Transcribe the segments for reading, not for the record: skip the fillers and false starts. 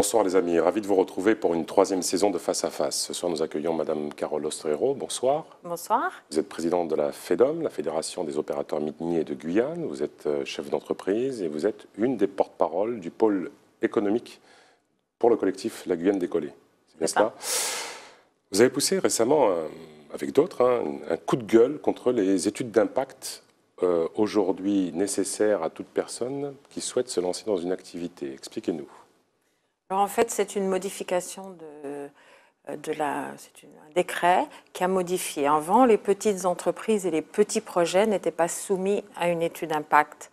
Bonsoir les amis, ravi de vous retrouver pour une troisième saison de Face à Face. Ce soir nous accueillons Madame Carole Ostrero, bonsoir. Bonsoir. Vous êtes présidente de la FEDOM, la Fédération des opérateurs miniers de Guyane. Vous êtes chef d'entreprise et vous êtes une des porte-paroles du pôle économique pour le collectif La Guyane décollée. C'est bien cela? Vous avez poussé récemment, avec d'autres, un coup de gueule contre les études d'impact aujourd'hui nécessaires à toute personne qui souhaite se lancer dans une activité. Expliquez-nous. Alors en fait, c'est une modification un décret qui a modifié. Avant, les petites entreprises et les petits projets n'étaient pas soumis à une étude d'impact,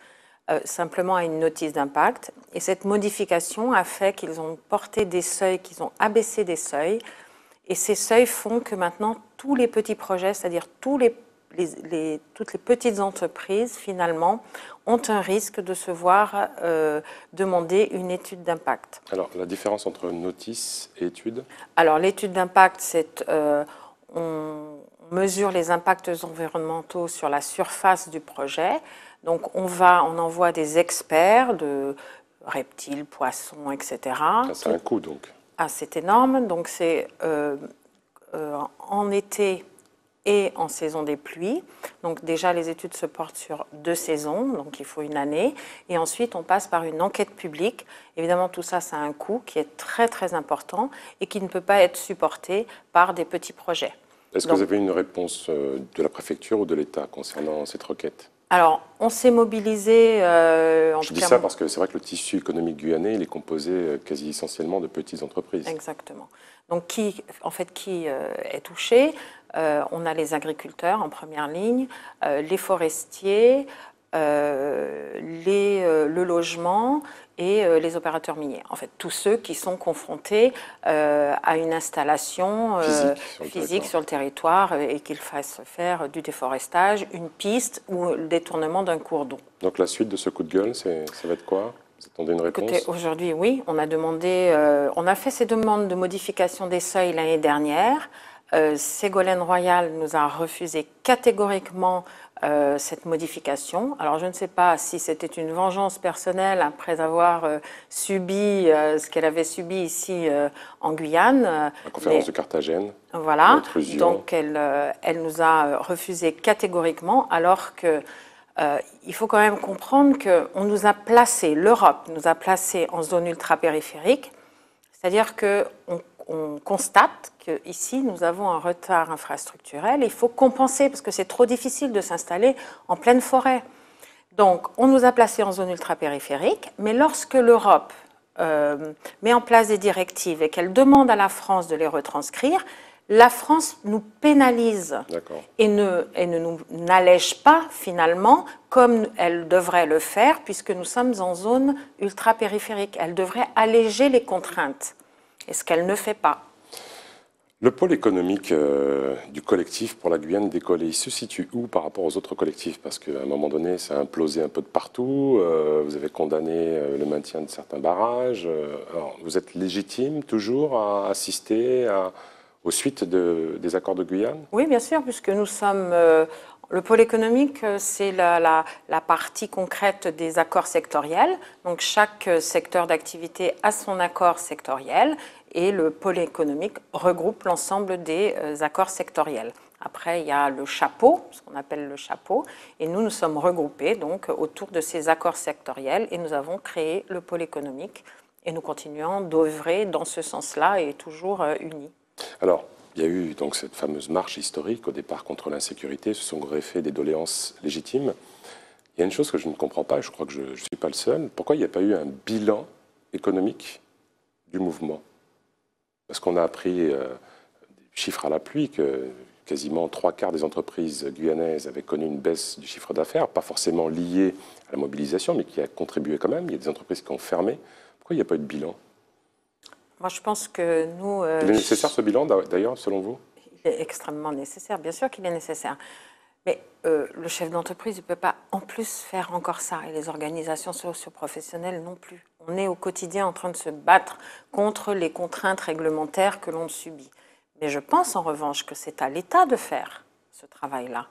simplement à une notice d'impact. Et cette modification a fait qu'ils ont porté des seuils, qu'ils ont abaissé des seuils. Et ces seuils font que maintenant, tous les petits projets, c'est-à-dire toutes les petites entreprises, finalement, ont un risque de se voir demander une étude d'impact. Alors, la différence entre notice et étude? Alors, l'étude d'impact, c'est on mesure les impacts environnementaux sur la surface du projet. Donc, on envoie des experts de reptiles, poissons, etc. C'est un coût, donc. Ah, c'est énorme. Donc, c'est en été et en saison des pluies. Donc déjà, les études se portent sur 2 saisons, donc il faut une année. Et ensuite, on passe par une enquête publique. Évidemment, tout ça, ça a un coût qui est très, très important et qui ne peut pas être supporté par des petits projets. Est-ce que vous avez une réponse de la préfecture ou de l'État concernant cette requête? Alors, on s'est mobilisé... Je dis ça parce que c'est vrai que le tissu économique guyanais, il est composé quasi essentiellement de petites entreprises. Exactement. Donc, qui est touché? On a les agriculteurs en première ligne, les forestiers, le logement et les opérateurs miniers. En fait, tous ceux qui sont confrontés à une installation physique sur le territoire et qu'il fasse faire du déforestage, une piste ou le détournement d'un cours d'eau. Donc la suite de ce coup de gueule, ça va être quoi? Vous attendez une réponse? Écoutez, aujourd'hui, oui, on a fait ces demandes de modification des seuils l'année dernière. Ségolène Royal nous a refusé catégoriquement cette modification. Alors je ne sais pas si c'était une vengeance personnelle après avoir subi ce qu'elle avait subi ici en Guyane. La conférence de Carthagène. Voilà, donc elle nous a refusé catégoriquement alors que il faut quand même comprendre qu'on nous a placé, l'Europe nous a placés en zone ultra-périphérique, c'est-à-dire qu'on constate qu'ici, nous avons un retard infrastructurel et il faut compenser parce que c'est trop difficile de s'installer en pleine forêt. Donc, on nous a placés en zone ultra-périphérique, mais lorsque l'Europe met en place des directives et qu'elle demande à la France de les retranscrire, la France nous pénalise et ne nous n'allège pas finalement comme elle devrait le faire puisque nous sommes en zone ultra-périphérique. Elle devrait alléger les contraintes, et ce qu'elle ne fait pas. Le pôle économique du collectif pour la Guyane décollée, il se situe où par rapport aux autres collectifs? Parce qu'à un moment donné, ça a implosé un peu de partout. Vous avez condamné le maintien de certains barrages. Alors, vous êtes légitime toujours à assister aux suites des accords de Guyane? Oui, bien sûr, puisque nous sommes... le pôle économique, c'est la partie concrète des accords sectoriels. Donc, chaque secteur d'activité a son accord sectoriel et le pôle économique regroupe l'ensemble des accords sectoriels. Après, il y a le chapeau, ce qu'on appelle le chapeau, et nous sommes regroupés donc, autour de ces accords sectoriels et nous avons créé le pôle économique et nous continuons d'œuvrer dans ce sens-là et toujours unis. Alors, il y a eu donc cette fameuse marche historique au départ contre l'insécurité, se sont greffées des doléances légitimes. Il y a une chose que je ne comprends pas, et je crois que je ne suis pas le seul, pourquoi il n'y a pas eu un bilan économique du mouvement? Parce qu'on a appris des chiffres à la pluie que quasiment 3/4 des entreprises guyanaises avaient connu une baisse du chiffre d'affaires, pas forcément liée à la mobilisation, mais qui a contribué quand même. Il y a des entreprises qui ont fermé. Pourquoi il n'y a pas eu de bilan? Moi, je pense que nous... Il est nécessaire ce bilan, d'ailleurs, selon vous? Il est extrêmement nécessaire, bien sûr qu'il est nécessaire. Mais le chef d'entreprise ne peut pas en plus faire encore ça, et les organisations socio-professionnelles non plus. On est au quotidien en train de se battre contre les contraintes réglementaires que l'on subit. Mais je pense en revanche que c'est à l'État de faire ce travail-là.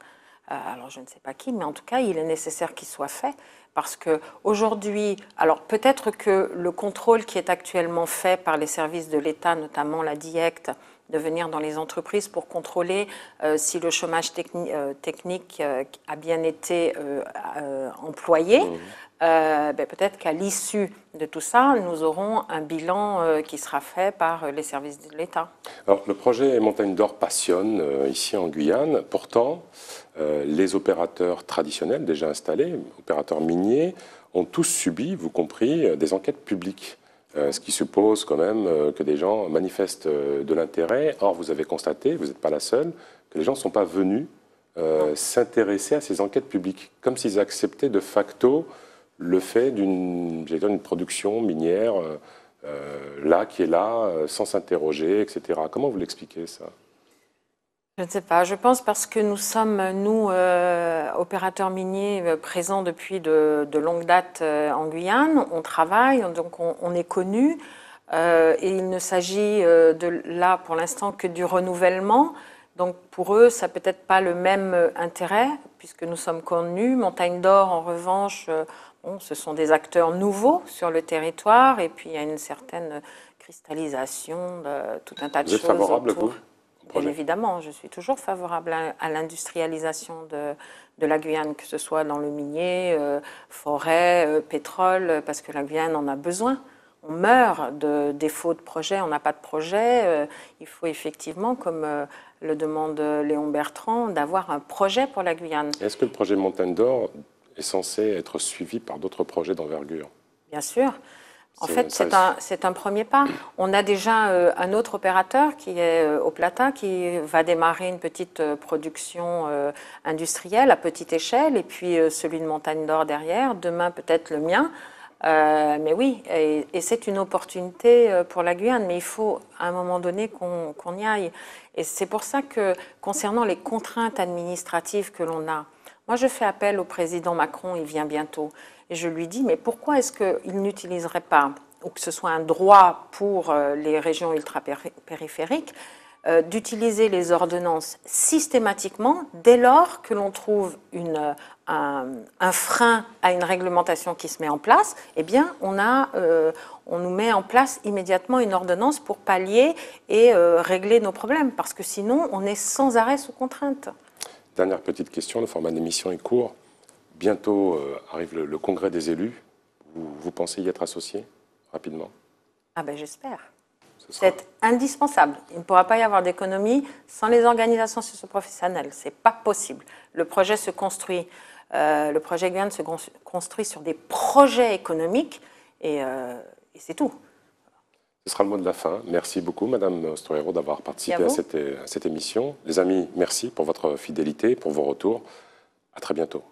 alors je ne sais pas qui, mais en tout cas, il est nécessaire qu'il soit fait. Parce qu'aujourd'hui, alors peut-être que le contrôle qui est actuellement fait par les services de l'État, notamment la DIECT, de venir dans les entreprises pour contrôler si le chômage technique a bien été employé, peut-être qu'à l'issue de tout ça, nous aurons un bilan qui sera fait par les services de l'État. Alors, le projet Montagne d'Or passionne ici en Guyane. Pourtant, les opérateurs traditionnels déjà installés, opérateurs miniers, ont tous subi, vous compris, des enquêtes publiques. Ce qui suppose quand même que des gens manifestent de l'intérêt. Or, vous avez constaté, vous n'êtes pas la seule, que les gens ne sont pas venus s'intéresser à ces enquêtes publiques, comme s'ils acceptaient de facto le fait d'une production minière qui est là, sans s'interroger, etc. Comment vous l'expliquez, ça ? Je ne sais pas, je pense parce que nous sommes, nous, opérateurs miniers présents depuis de longues dates en Guyane, on travaille, donc on est connus, et il ne s'agit là pour l'instant que du renouvellement, donc pour eux ça peut-être pas le même intérêt, puisque nous sommes connus. Montagne d'Or en revanche, bon, ce sont des acteurs nouveaux sur le territoire, et puis il y a une certaine cristallisation de tout un tas de choses. Vous êtes favorable, autour. vous ? Bien évidemment, je suis toujours favorable à l'industrialisation de la Guyane, que ce soit dans le minier, forêt, pétrole, parce que la Guyane en a besoin. On meurt de défaut de projet, on n'a pas de projet. Il faut effectivement, comme le demande Léon Bertrand, d'avoir un projet pour la Guyane. Est-ce que le projet Montagne d'Or est censé être suivi par d'autres projets d'envergure ? Bien sûr. En fait, c'est un premier pas. On a déjà un autre opérateur qui est au Plata, qui va démarrer une petite production industrielle à petite échelle, et puis celui de Montagne d'Or derrière, demain peut-être le mien. Mais oui, et c'est une opportunité pour la Guyane, mais il faut à un moment donné qu'on y aille. Et c'est pour ça que, concernant les contraintes administratives que l'on a, moi je fais appel au président Macron, il vient bientôt. Et je lui dis, mais pourquoi est-ce qu'il n'utiliserait pas, ou que ce soit un droit pour les régions ultra-périphériques, d'utiliser les ordonnances systématiquement dès lors que l'on trouve un frein à une réglementation qui se met en place, eh bien on nous met en place immédiatement une ordonnance pour pallier et régler nos problèmes, parce que sinon on est sans arrêt sous contrainte. Dernière petite question, le format d'émission est court. Bientôt arrive le congrès des élus. Vous pensez y être associé rapidement ? Ah ben j'espère. C'est indispensable. Il ne pourra pas y avoir d'économie sans les organisations socio-professionnelles. Ce n'est pas possible. Le projet se construit, le projet Guyane se construit sur des projets économiques et c'est tout. Ce sera le mot de la fin. Merci beaucoup, Madame Ostorero, d'avoir participé à cette émission. Les amis, merci pour votre fidélité, pour vos retours. À très bientôt.